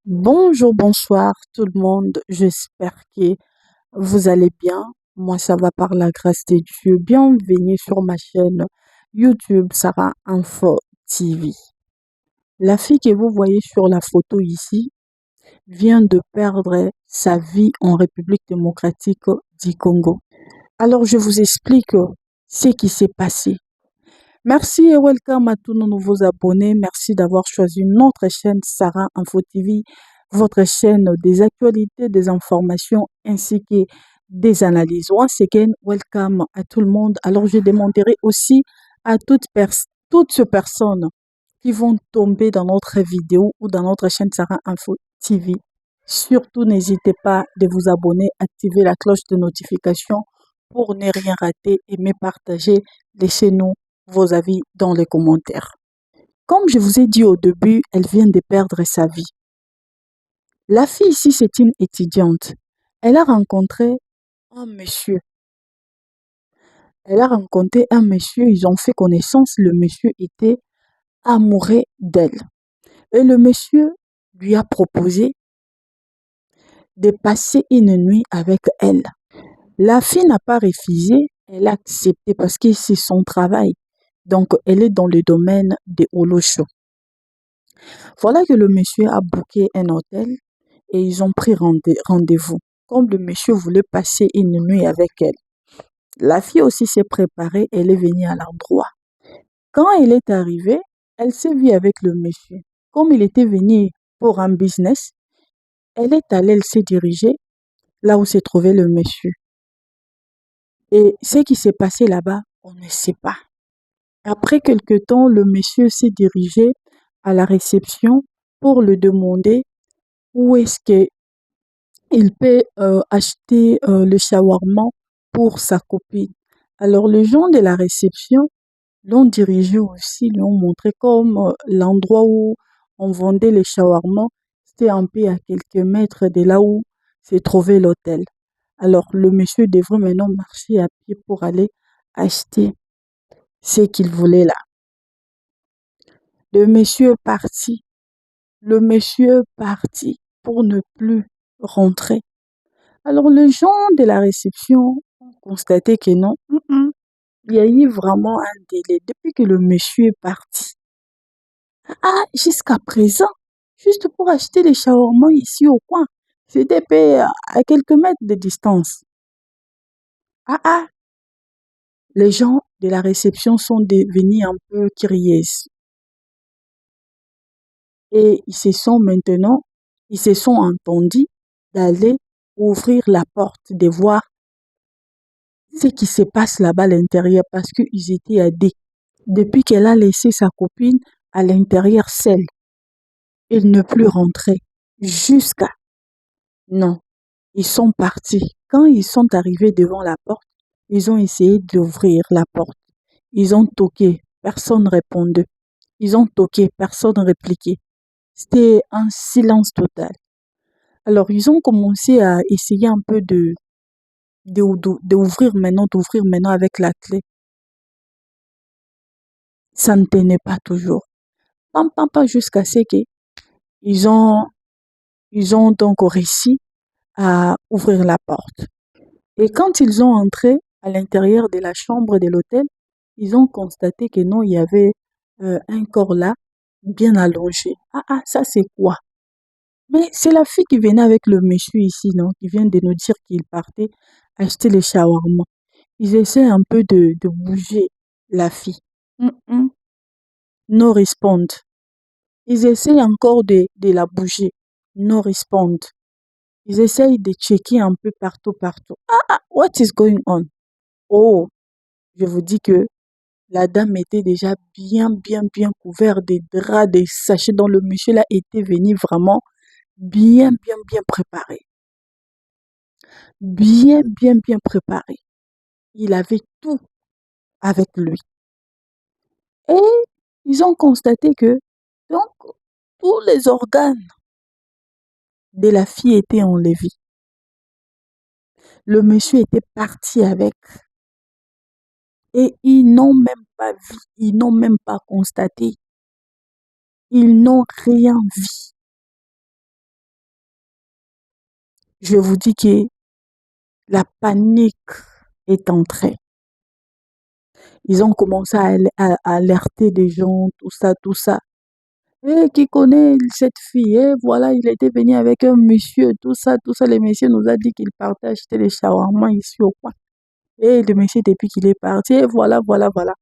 Bonjour, bonsoir tout le monde. J'espère que vous allez bien. Moi, ça va par la grâce de Dieu. Bienvenue sur ma chaîne YouTube Sarah Info TV. La fille que vous voyez sur la photo ici vient de perdre sa vie en République démocratique du Congo. Alors, je vous explique ce qui s'est passé. Merci et welcome à tous nos nouveaux abonnés. Merci d'avoir choisi notre chaîne Sarah Info TV, votre chaîne des actualités, des informations ainsi que des analyses. Once again, welcome à tout le monde. Alors, je demanderai aussi à toutes ces personnes qui vont tomber dans notre vidéo ou dans notre chaîne Sarah Info TV. Surtout, n'hésitez pas de vous abonner, activer la cloche de notification pour ne rien rater et me partager. Laissez-nous vos avis dans les commentaires. Comme je vous ai dit au début, elle vient de perdre sa vie. La fille ici, c'est une étudiante. Elle a rencontré un monsieur. Elle a rencontré un monsieur, ils ont fait connaissance. Le monsieur était amoureux d'elle. Et le monsieur lui a proposé de passer une nuit avec elle. La fille n'a pas refusé, elle a accepté parce que c'est son travail. Donc, elle est dans le domaine des holochos. Voilà que le monsieur a booké un hôtel et ils ont pris rendez-vous. Comme le monsieur voulait passer une nuit avec elle, la fille aussi s'est préparée, elle est venue à l'endroit. Quand elle est arrivée, elle s'est vue avec le monsieur. Comme il était venu pour un business, elle est allée, elle s'est dirigée là où se trouvait le monsieur. Et ce qui s'est passé là-bas, on ne sait pas. Après quelque temps, le monsieur s'est dirigé à la réception pour lui demander où est-ce qu'il peut acheter le shawarma pour sa copine. Alors, les gens de la réception l'ont dirigé aussi, lui ont montré comme l'endroit où on vendait les shawarma, c'était un peu à quelques mètres de là où se trouvait l'hôtel. Alors, le monsieur devrait maintenant marcher à pied pour aller acheter ce qu'il voulait là. Le monsieur est parti. Le monsieur est parti pour ne plus rentrer. Alors, les gens de la réception ont constaté que non, il y a eu vraiment un délai depuis que le monsieur est parti. Ah, jusqu'à présent, juste pour acheter les shawarma ici au coin, c'était à quelques mètres de distance. Ah, ah, les gens de la réception sont devenus un peu curieux. Et ils se sont entendus d'aller ouvrir la porte, de voir ce qui se passe là-bas à l'intérieur parce qu'ils étaient à deux. Depuis qu'elle a laissé sa copine à l'intérieur seule, il ne plus rentrer jusqu'à... Non, ils sont partis. Quand ils sont arrivés devant la porte, ils ont essayé d'ouvrir la porte. Ils ont toqué, personne ne répondait. Ils ont toqué, personne ne répliquait. C'était un silence total. Alors, ils ont commencé à essayer un peu d'ouvrir maintenant avec la clé. Ça ne tenait pas toujours. Pam, pam, pam, jusqu'à ce que ils ont, ils ont donc réussi à ouvrir la porte. Et quand ils ont entré à l'intérieur de la chambre de l'hôtel, ils ont constaté que non, il y avait un corps là, bien allongé. Ah, ah, ça c'est quoi? Mais c'est la fille qui venait avec le monsieur ici, non? Qui vient de nous dire qu'il partait acheter les shawarma. Ils essaient un peu de bouger la fille. No respond. Ils essayent encore de la bouger. No respond. Ils essayent de checker un peu partout, partout. Ah, ah, what is going on? Oh, je vous dis que la dame était déjà bien couverte des draps, des sachets dont le monsieur là était venu vraiment bien préparé. Bien préparé. Il avait tout avec lui. Et ils ont constaté que donc tous les organes de la fille étaient enlevés. Le monsieur était parti avec et ils n'ont même pas vu, ils n'ont même pas constaté, ils n'ont rien vu. Je vous dis que la panique est entrée. Ils ont commencé à alerter des gens, tout ça, tout ça. Et qui connaît cette fille? Et voilà, il était venu avec un monsieur, tout ça, tout ça. Le monsieur nous a dit qu'il partait acheter les shawarma ici au coin. Et le monsieur, depuis qu'il est parti, et voilà, voilà, voilà.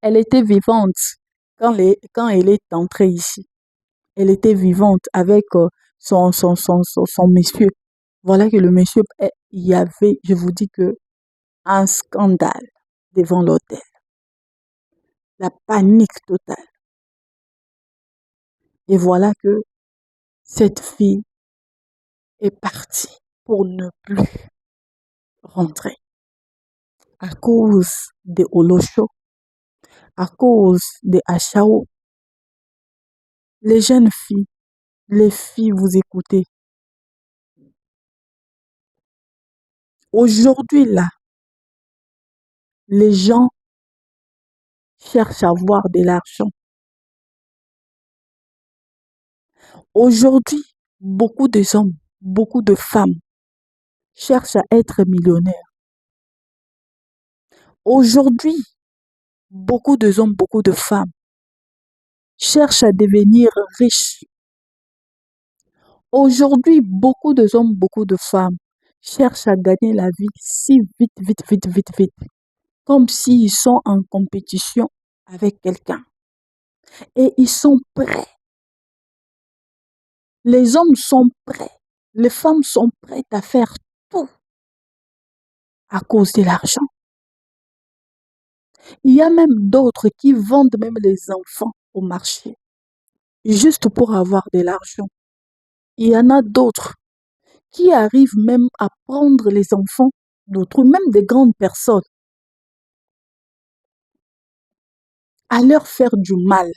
Elle était vivante quand elle est entrée ici. Elle était vivante avec son monsieur. Voilà que le monsieur, il y avait, je vous dis que, un scandale devant l'hôtel. La panique totale. Et voilà que cette fille est partie pour ne plus rentrer à cause de Olocho, à cause de Achao. Les jeunes filles, les filles, vous écoutez. Aujourd'hui, là, les gens cherchent à avoir de l'argent. Aujourd'hui, beaucoup de hommes, beaucoup de femmes cherchent à être millionnaires. Aujourd'hui, beaucoup de hommes, beaucoup de femmes cherchent à devenir riches. Aujourd'hui, beaucoup de hommes, beaucoup de femmes cherchent à gagner la vie si vite, vite, vite, vite, vite, comme s'ils sont en compétition avec quelqu'un. Et ils sont prêts. Les hommes sont prêts. Les femmes sont prêtes à faire tout à cause de l'argent. Il y a même d'autres qui vendent même les enfants au marché, juste pour avoir de l'argent. Il y en a d'autres qui arrivent même à prendre les enfants d'autres, même des grandes personnes, à leur faire du mal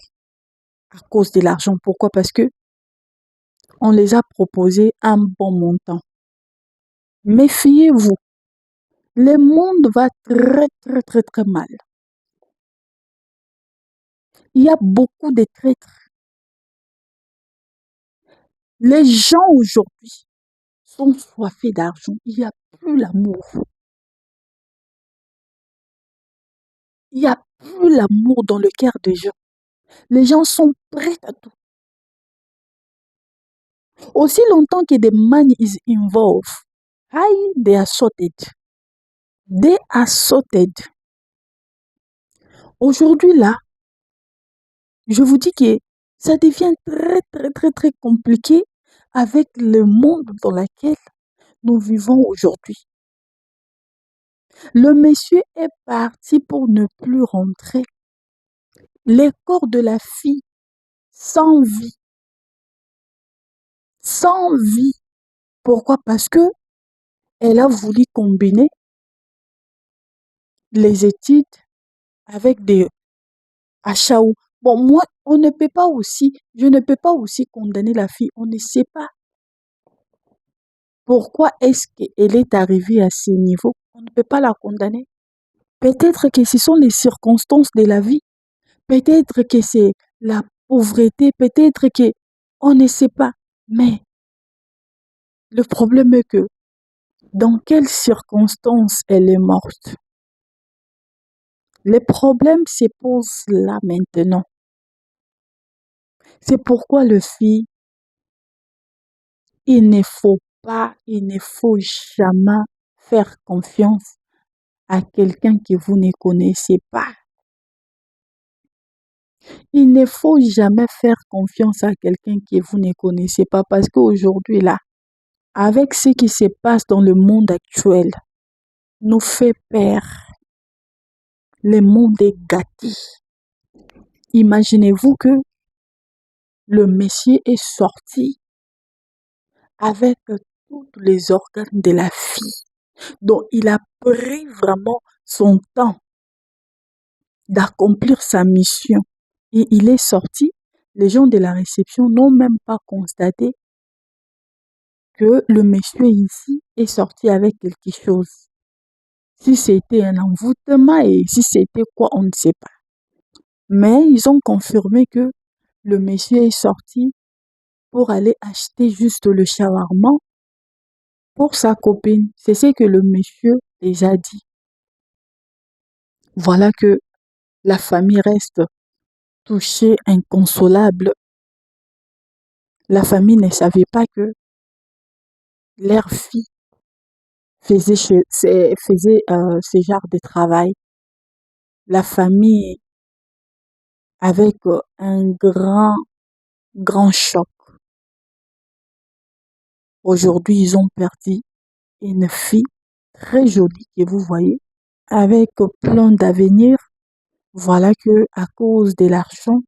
à cause de l'argent. Pourquoi? Parce que on les a proposé un bon montant. Méfiez-vous, le monde va très très très très mal. Il y a beaucoup de traîtres. Les gens aujourd'hui sont soifés d'argent. Il n'y a plus l'amour. Il n'y a plus l'amour dans le cœur des gens. Les gens sont prêts à tout. Aussi longtemps que the money is involved, they are sorted. They are sorted. Aujourd'hui, là, je vous dis que ça devient très, très, très, très compliqué avec le monde dans lequel nous vivons aujourd'hui. Le monsieur est parti pour ne plus rentrer. Les corps de la fille sans vie. Sans vie. Pourquoi? Parce que elle a voulu combiner les études avec des achats. Bon, moi, je ne peux pas aussi condamner la fille. On ne sait pas pourquoi est-ce qu'elle est arrivée à ce niveau. On ne peut pas la condamner. Peut-être que ce sont les circonstances de la vie. Peut-être que c'est la pauvreté. Peut-être que on ne sait pas. Mais le problème est que dans quelles circonstances elle est morte? Les problèmes se posent là maintenant. C'est pourquoi le fille, il ne faut jamais faire confiance à quelqu'un que vous ne connaissez pas. Il ne faut jamais faire confiance à quelqu'un que vous ne connaissez pas parce qu'aujourd'hui là, avec ce qui se passe dans le monde actuel, nous fait peur. Le monde est gâté. Imaginez-vous que le monsieur est sorti avec tous les organes de la fille. Donc, il a pris vraiment son temps d'accomplir sa mission. Et il est sorti. Les gens de la réception n'ont même pas constaté que le monsieur ici est sorti avec quelque chose. Si c'était un envoûtement et si c'était quoi, on ne sait pas. Mais ils ont confirmé que le monsieur est sorti pour aller acheter juste le shawarma pour sa copine. C'est ce que le monsieur les a dit. Voilà que la famille reste touchée, inconsolable. La famille ne savait pas que leur fille faisait ce genre de travail. La famille avec un grand choc. Aujourd'hui, ils ont perdu une fille très jolie que vous voyez, avec plein d'avenir. Voilà que à cause de l'argent,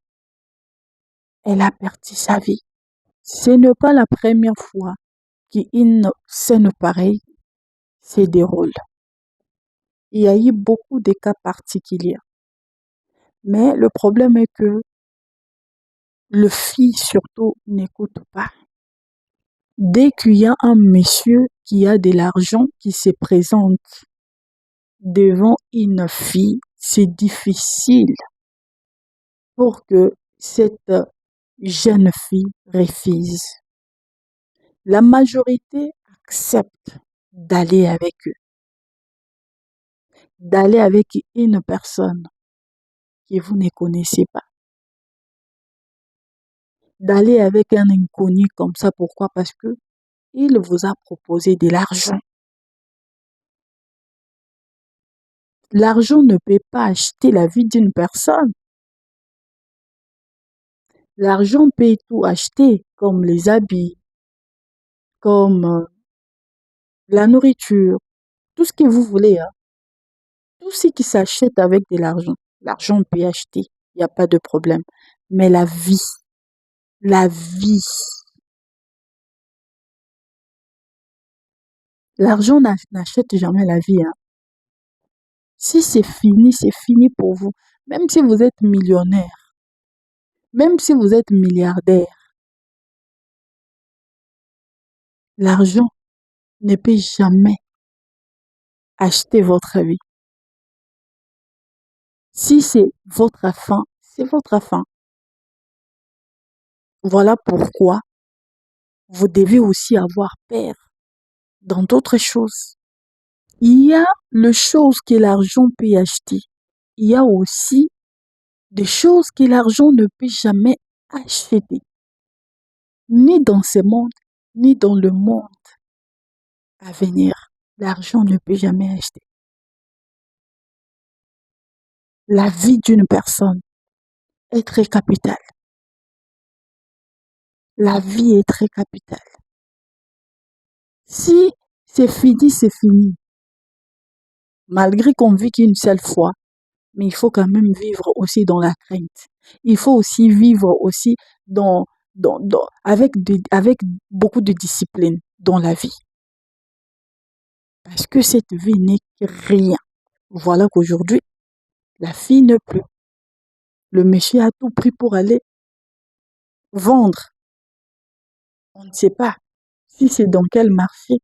elle a perdu sa vie. Ce n'est pas la première fois qu'une scène pareille se déroule. Il y a eu beaucoup de cas particuliers. Mais le problème est que le fille surtout n'écoute pas. Dès qu'il y a un monsieur qui a de l'argent qui se présente devant une fille, c'est difficile pour que cette jeune fille refuse. La majorité accepte d'aller avec eux, d'aller avec une personne que vous ne connaissez pas, d'aller avec un inconnu comme ça. Pourquoi? Parce que il vous a proposé de l'argent. L'argent ne peut pas acheter la vie d'une personne. L'argent peut tout acheter, comme les habits, comme la nourriture, tout ce que vous voulez, hein. Tout ce qui s'achète avec de l'argent, l'argent peut acheter, il n'y a pas de problème. Mais la vie, l'argent n'achète jamais la vie, hein. Si c'est fini pour vous. Même si vous êtes millionnaire, même si vous êtes milliardaire, l'argent ne peut jamais acheter votre vie. Si c'est votre fin, c'est votre fin. Voilà pourquoi vous devez aussi avoir peur dans d'autres choses. Il y a les choses que l'argent peut acheter. Il y a aussi des choses que l'argent ne peut jamais acheter, ni dans ce monde, ni dans le monde à venir. L'argent ne peut jamais acheter. La vie d'une personne est très capitale. La vie est très capitale. Si c'est fini, c'est fini. Malgré qu'on vit qu'une seule fois, mais il faut quand même vivre aussi dans la crainte. Il faut aussi vivre aussi avec beaucoup de discipline dans la vie. Parce que cette vie n'est que rien. Voilà qu'aujourd'hui, la fille ne peut. Le monsieur a tout pris pour aller vendre. On ne sait pas si c'est dans quel marché.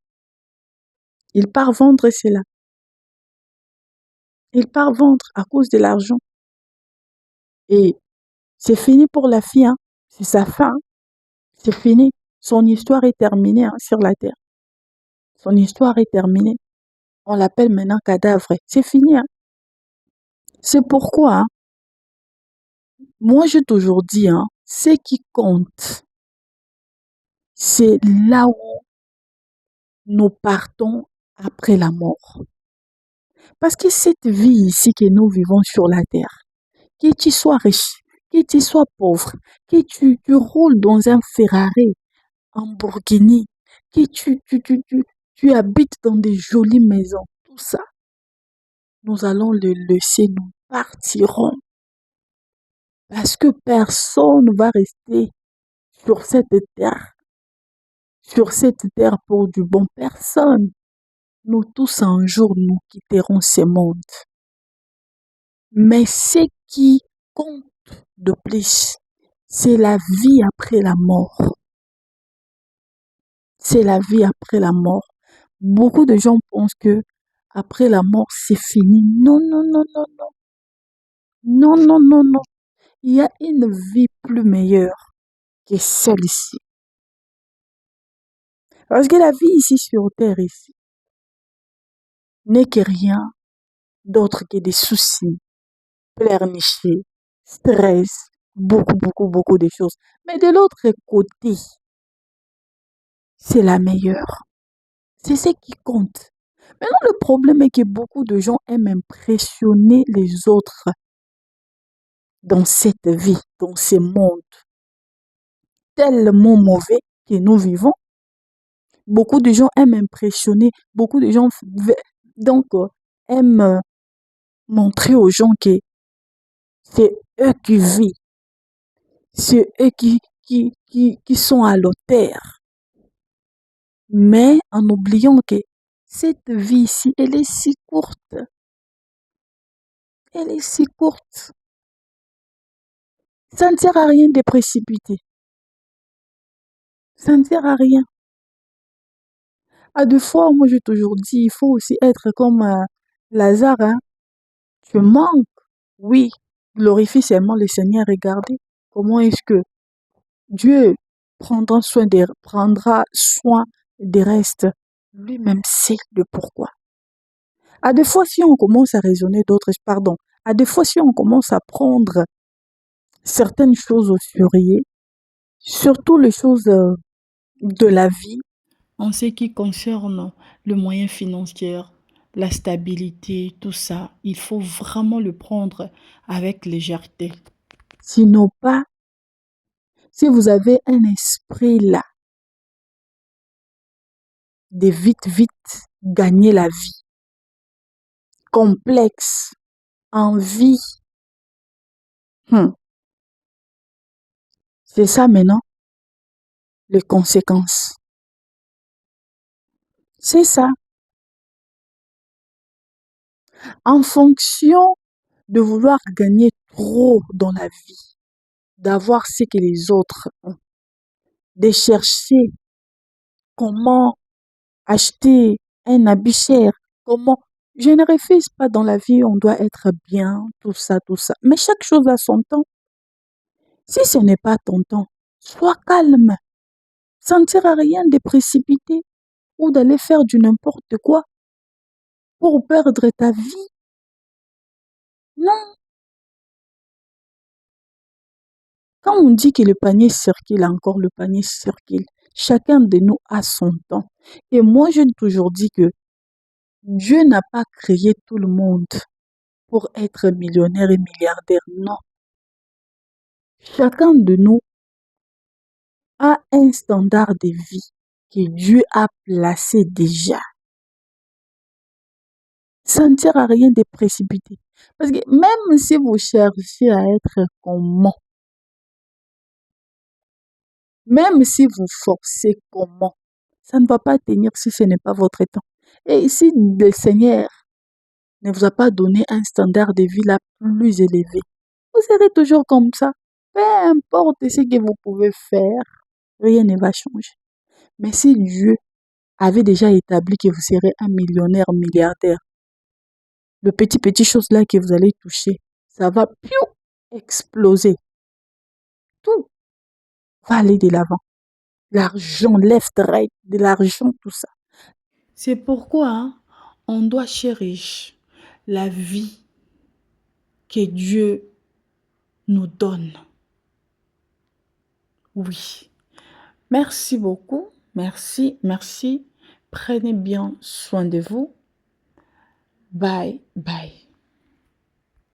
Il part vendre cela. Il part vendre à cause de l'argent. Et c'est fini pour la fille, hein. C'est sa fin. C'est fini. Son histoire est terminée, hein, sur la terre. Son histoire est terminée. On l'appelle maintenant cadavre. C'est fini, hein. C'est pourquoi, hein, moi j'ai toujours dit, hein, ce qui compte, c'est là où nous partons après la mort. Parce que cette vie ici que nous vivons sur la terre, que tu sois riche, que tu sois pauvre, que tu roules dans un Ferrari, un Lamborghini, que tu habites dans des jolies maisons, tout ça, nous allons le laisser, nous partirons. Parce que personne ne va rester sur cette terre, sur cette terre pour du bon. Personne. Nous tous un jour, nous quitterons ce monde. Mais ce qui compte de plus, c'est la vie après la mort. C'est la vie après la mort. Beaucoup de gens pensent que après la mort, c'est fini. Non, non, non, non, non. Non, non, non, non. Il y a une vie plus meilleure que celle-ci. Parce que la vie ici sur Terre, ici, n'est que rien d'autre que des soucis, pleurnicher, stress, beaucoup de choses. Mais de l'autre côté, c'est la meilleure. C'est ce qui compte. Maintenant, le problème est que beaucoup de gens aiment impressionner les autres dans cette vie, dans ce monde tellement mauvais que nous vivons. Beaucoup de gens aiment impressionner, beaucoup de gens donc aiment montrer aux gens que c'est eux qui vivent, c'est eux qui sont à l'auteur. Mais en oubliant que cette vie ici, elle est si courte. Elle est si courte. Ça ne sert à rien de précipiter. Ça ne sert à rien. À deux fois, moi j'ai toujours dit, il faut aussi être comme Lazare, hein. Tu manques. Oui, glorifie seulement le Seigneur. Regardez comment est-ce que Dieu prendra soin des restes. Lui-même sait le pourquoi. À des fois, si on commence à raisonner d'autres, pardon, à des fois, si on commence à prendre certaines choses au sérieux, surtout les choses de la vie, en ce qui concerne le moyen financier, la stabilité, tout ça, il faut vraiment le prendre avec légèreté. Sinon pas, si vous avez un esprit là, de vite gagner la vie, complexe, envie, c'est ça maintenant, les conséquences. C'est ça. En fonction de vouloir gagner trop dans la vie, d'avoir ce que les autres ont, de chercher comment acheter un habit cher, comment... Je ne refuse pas dans la vie, on doit être bien, tout ça, tout ça. Mais chaque chose a son temps. Si ce n'est pas ton temps, sois calme. Ça ne sert à rien de précipiter ou d'aller faire du n'importe quoi pour perdre ta vie. Non. Quand on dit que le panier circule, encore le panier circule. Chacun de nous a son temps. Et moi, j'ai toujours dit que Dieu n'a pas créé tout le monde pour être millionnaire et milliardaire. Non. Chacun de nous a un standard de vie que Dieu a placé déjà. Ça ne sert à rien de précipiter. Parce que même si vous cherchez à être comment, même si vous forcez comment, ça ne va pas tenir si ce n'est pas votre temps. Et si le Seigneur ne vous a pas donné un standard de vie la plus élevé, vous serez toujours comme ça. Peu importe ce que vous pouvez faire, rien ne va changer. Mais si Dieu avait déjà établi que vous serez un millionnaire, milliardaire, le petit chose là que vous allez toucher, ça va exploser. Tout va aller de l'avant. L'argent, left, right, de l'argent, tout ça. C'est pourquoi on doit chérir la vie que Dieu nous donne. Oui. Merci beaucoup. Merci. Prenez bien soin de vous. Bye.